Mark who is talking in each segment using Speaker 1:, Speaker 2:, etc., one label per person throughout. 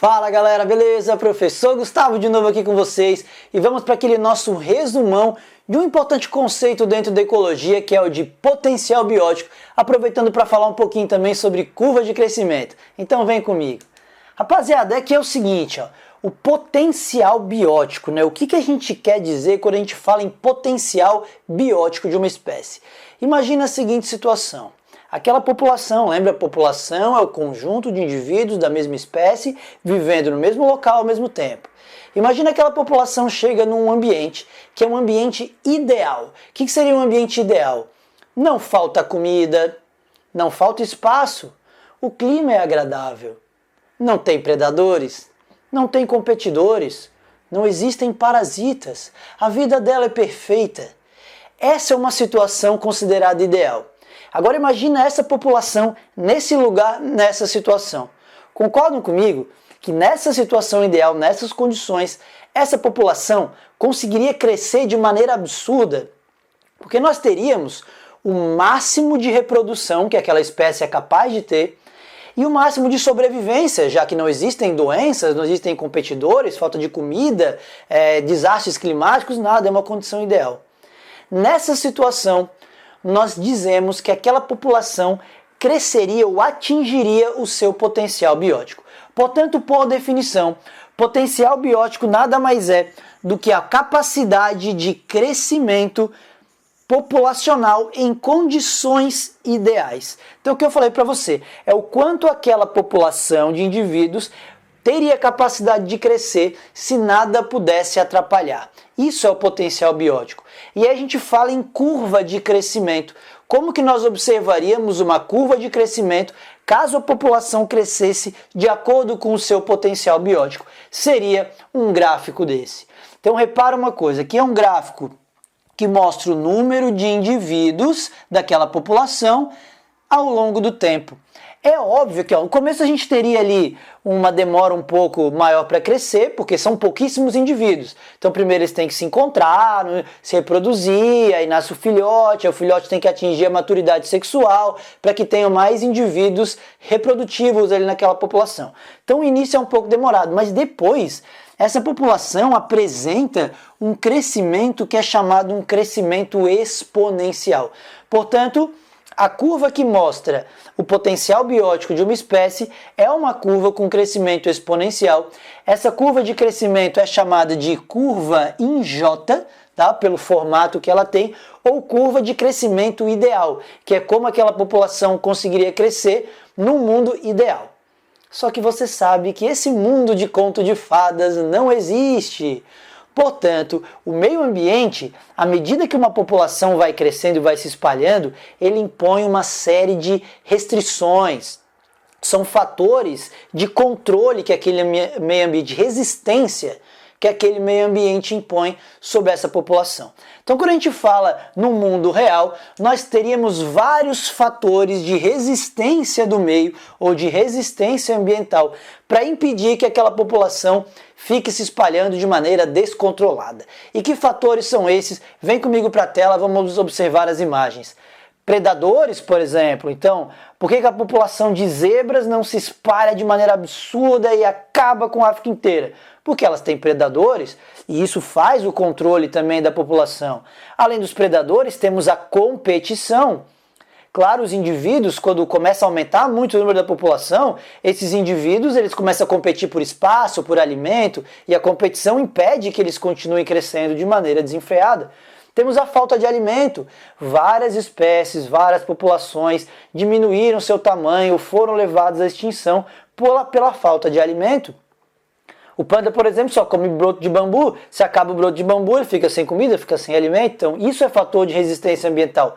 Speaker 1: Fala galera, beleza? Professor Gustavo de novo aqui com vocês e vamos para aquele nosso resumão de um importante conceito dentro da ecologia que é o de potencial biótico, aproveitando para falar um pouquinho também sobre curva de crescimento. Então vem comigo. Rapaziada, é que é o seguinte, ó, o potencial biótico, né? O que a gente quer dizer quando a gente fala em potencial biótico de uma espécie? Imagina a seguinte situação. Aquela população, lembra? A população é o conjunto de indivíduos da mesma espécie vivendo no mesmo local ao mesmo tempo. Imagina aquela população chega num ambiente que é um ambiente ideal. O que seria um ambiente ideal? Não falta comida, não falta espaço, o clima é agradável, não tem predadores, não tem competidores, não existem parasitas, a vida dela é perfeita. Essa é uma situação considerada ideal. Agora imagina essa população nesse lugar, nessa situação. Concordam comigo que nessa situação ideal, nessas condições, essa população conseguiria crescer de maneira absurda? Porque nós teríamos o máximo de reprodução que aquela espécie é capaz de ter e o máximo de sobrevivência, já que não existem doenças, não existem competidores, falta de comida, desastres climáticos, nada, é uma condição ideal. Nessa situação, nós dizemos que aquela população cresceria ou atingiria o seu potencial biótico. Portanto, por definição, potencial biótico nada mais é do que a capacidade de crescimento populacional em condições ideais. Então, o que eu falei para você é o quanto aquela população de indivíduos teria capacidade de crescer se nada pudesse atrapalhar. Isso é o potencial biótico. E aí a gente fala em curva de crescimento. Como que nós observaríamos uma curva de crescimento caso a população crescesse de acordo com o seu potencial biótico? Seria um gráfico desse. Então repara uma coisa, aqui é um gráfico que mostra o número de indivíduos daquela população ao longo do tempo. É óbvio que no começo a gente teria ali uma demora um pouco maior para crescer, porque são pouquíssimos indivíduos. Então primeiro eles têm que se encontrar, se reproduzir, aí nasce o filhote tem que atingir a maturidade sexual para que tenham mais indivíduos reprodutivos ali naquela população. Então o início é um pouco demorado, mas depois essa população apresenta um crescimento que é chamado um crescimento exponencial. Portanto, a curva que mostra o potencial biótico de uma espécie é uma curva com crescimento exponencial. Essa curva de crescimento é chamada de curva em J, tá? Pelo formato que ela tem, ou curva de crescimento ideal, que é como aquela população conseguiria crescer num mundo ideal. Só que você sabe que esse mundo de conto de fadas não existe. Portanto, o meio ambiente, à medida que uma população vai crescendo e vai se espalhando, ele impõe uma série de restrições. São fatores de controle que aquele meio ambiente, de resistência que aquele meio ambiente impõe sobre essa população. Então, quando a gente fala no mundo real, nós teríamos vários fatores de resistência do meio ou de resistência ambiental para impedir que aquela população fique se espalhando de maneira descontrolada. E que fatores são esses? Vem comigo para a tela, vamos observar as imagens. Predadores, por exemplo. Então, por que a população de zebras não se espalha de maneira absurda e acaba com a África inteira? Porque elas têm predadores e isso faz o controle também da população. Além dos predadores, temos a competição. Claro, os indivíduos, quando começa a aumentar muito o número da população, esses indivíduos eles começam a competir por espaço, por alimento, e a competição impede que eles continuem crescendo de maneira desenfreada. Temos a falta de alimento. Várias espécies, várias populações diminuíram seu tamanho, foram levadas à extinção pela falta de alimento. O panda, por exemplo, só come broto de bambu. Se acaba o broto de bambu, ele fica sem comida, fica sem alimento. Então, isso é fator de resistência ambiental.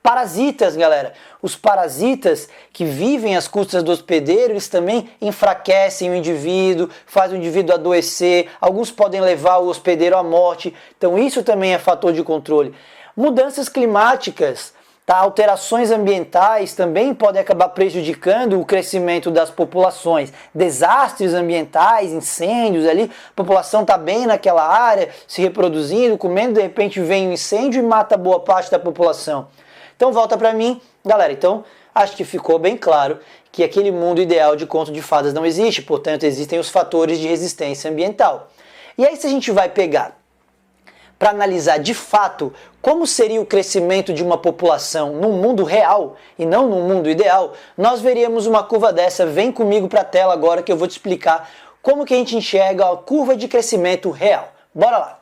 Speaker 1: Parasitas, galera. Os parasitas que vivem às custas do hospedeiro, eles também enfraquecem o indivíduo, fazem o indivíduo adoecer. Alguns podem levar o hospedeiro à morte. Então isso também é fator de controle. Mudanças climáticas, tá? Alterações ambientais também podem acabar prejudicando o crescimento das populações. Desastres ambientais, incêndios ali, a população está bem naquela área, se reproduzindo, comendo, de repente vem um incêndio e mata boa parte da população. Então volta para mim, galera, então Acho que ficou bem claro que aquele mundo ideal de conto de fadas não existe, portanto existem os fatores de resistência ambiental. E aí se a gente vai pegar para analisar de fato como seria o crescimento de uma população num mundo real e não num mundo ideal, nós veríamos uma curva dessa. Vem comigo para a tela agora que eu vou te explicar como que a gente enxerga a curva de crescimento real. Bora lá!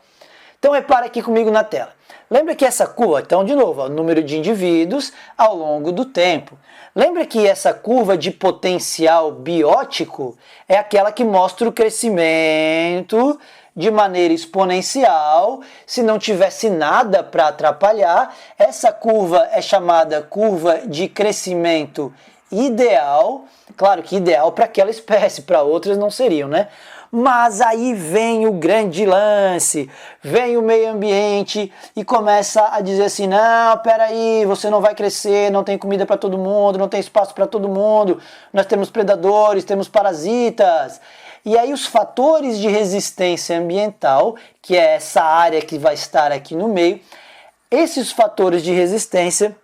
Speaker 1: Então repara aqui comigo na tela. Lembra que essa curva, então de novo, o número de indivíduos ao longo do tempo. Lembra que essa curva de potencial biótico é aquela que mostra o crescimento de maneira exponencial, se não tivesse nada para atrapalhar. Essa curva é chamada curva de crescimento ideal. Claro que ideal para aquela espécie, para outras não seriam, né? Mas aí vem o grande lance, vem o meio ambiente e começa a dizer assim, não, peraí, você não vai crescer, não tem comida para todo mundo, não tem espaço para todo mundo, nós temos predadores, temos parasitas. E aí os fatores de resistência ambiental, que é essa área que vai estar aqui no meio, esses fatores de resistência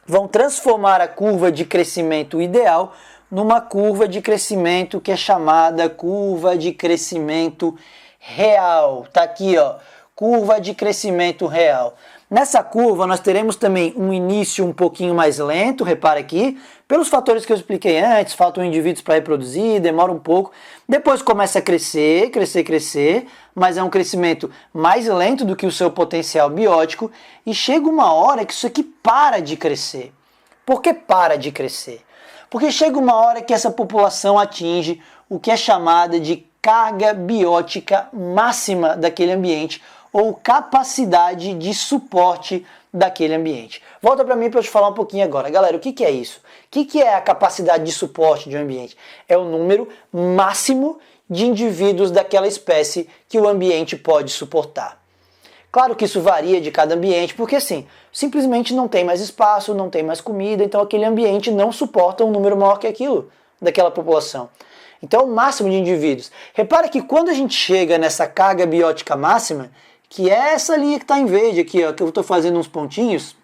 Speaker 1: vão transformar a curva de crescimento ideal numa curva de crescimento que é chamada curva de crescimento real. Tá aqui, ó, curva de crescimento real. Nessa curva nós teremos também um início um pouquinho mais lento, repara aqui, pelos fatores que eu expliquei antes, faltam indivíduos para reproduzir, demora um pouco. Depois começa a crescer, mas é um crescimento mais lento do que o seu potencial biótico e chega uma hora que isso aqui para de crescer. Por que para de crescer? Porque chega uma hora que essa população atinge o que é chamada de carga biótica máxima daquele ambiente ou capacidade de suporte daquele ambiente. Volta para mim para eu te falar um pouquinho agora. Galera, o que é isso? O que é a capacidade de suporte de um ambiente? É o número máximo de indivíduos daquela espécie que o ambiente pode suportar. Claro que isso varia de cada ambiente, porque assim, simplesmente não tem mais espaço, não tem mais comida, então aquele ambiente não suporta um número maior que aquilo, daquela população. Então, o máximo de indivíduos. Repara que quando a gente chega nessa carga biótica máxima, que é essa linha que está em verde aqui, ó, que eu estou fazendo uns pontinhos,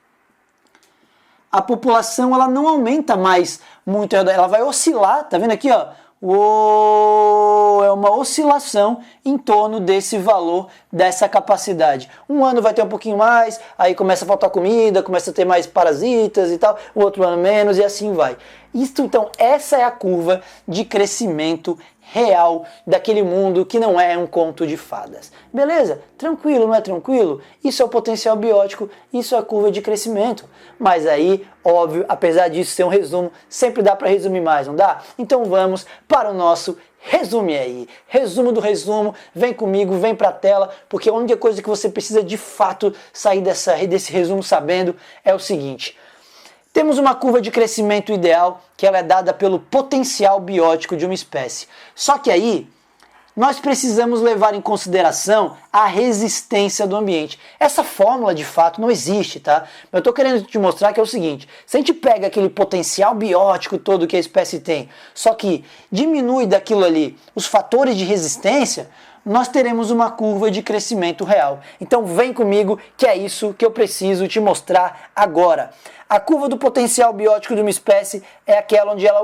Speaker 1: a população ela não aumenta mais muito, ela vai oscilar, tá vendo aqui, ó? É uma oscilação em torno desse valor, dessa capacidade. Um ano vai ter um pouquinho mais, aí começa a faltar comida, começa a ter mais parasitas e tal, o outro ano menos e assim vai. Isso, então, essa é a curva de crescimento real daquele mundo que não é um conto de fadas. Beleza? Tranquilo, não é tranquilo? Isso é o potencial biótico, isso é a curva de crescimento. Mas aí, óbvio, apesar disso ser um resumo, sempre dá para resumir mais, não dá? Então vamos para o nosso resume aí. Resumo do resumo, vem comigo, vem para a tela, porque a única coisa que você precisa de fato sair desse resumo sabendo é o seguinte. Temos uma curva de crescimento ideal que ela é dada pelo potencial biótico de uma espécie. Só que aí nós precisamos levar em consideração a resistência do ambiente. Essa fórmula de fato não existe, tá? Eu estou querendo te mostrar que é o seguinte, se a gente pega aquele potencial biótico todo que a espécie tem, só que diminui daquilo ali os fatores de resistência, nós teremos uma curva de crescimento real. Então vem comigo que é isso que eu preciso te mostrar agora. A curva do potencial biótico de uma espécie é aquela onde ela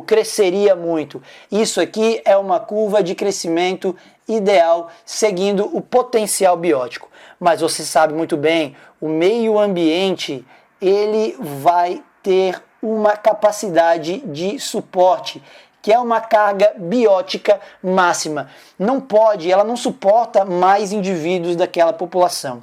Speaker 1: cresceria muito. Isso aqui é uma curva de crescimento ideal seguindo o potencial biótico. Mas você sabe muito bem, o meio ambiente ele vai ter uma capacidade de suporte, que é uma carga biótica máxima. Não pode, ela não suporta mais indivíduos daquela população.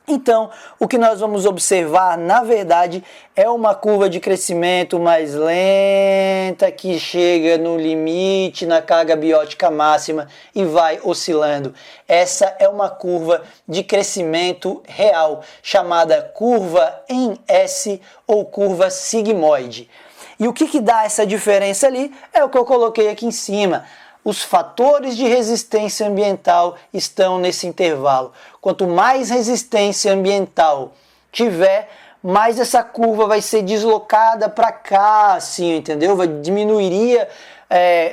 Speaker 1: Então, o que nós vamos observar, na verdade, é uma curva de crescimento mais lenta que chega no limite, na carga biótica máxima e vai oscilando. Essa é uma curva de crescimento real, chamada curva em S ou curva sigmoide. E o que dá essa diferença ali é o que eu coloquei aqui em cima. Os fatores de resistência ambiental estão nesse intervalo. Quanto mais resistência ambiental tiver, mais essa curva vai ser deslocada para cá, assim, entendeu?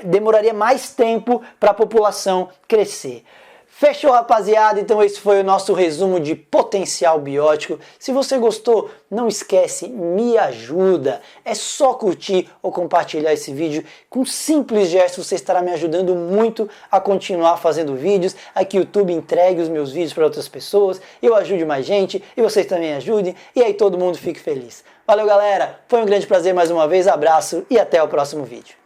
Speaker 1: Demoraria mais tempo para a população crescer. Fechou, rapaziada? Então esse foi o nosso resumo de potencial biótico. Se você gostou, não esquece, me ajuda. É só curtir ou compartilhar esse vídeo. Com um simples gesto você estará me ajudando muito a continuar fazendo vídeos, a que o YouTube entregue os meus vídeos para outras pessoas, eu ajude mais gente e vocês também ajudem, e aí todo mundo fique feliz. Valeu, galera! Foi um grande prazer mais uma vez, abraço e até o próximo vídeo.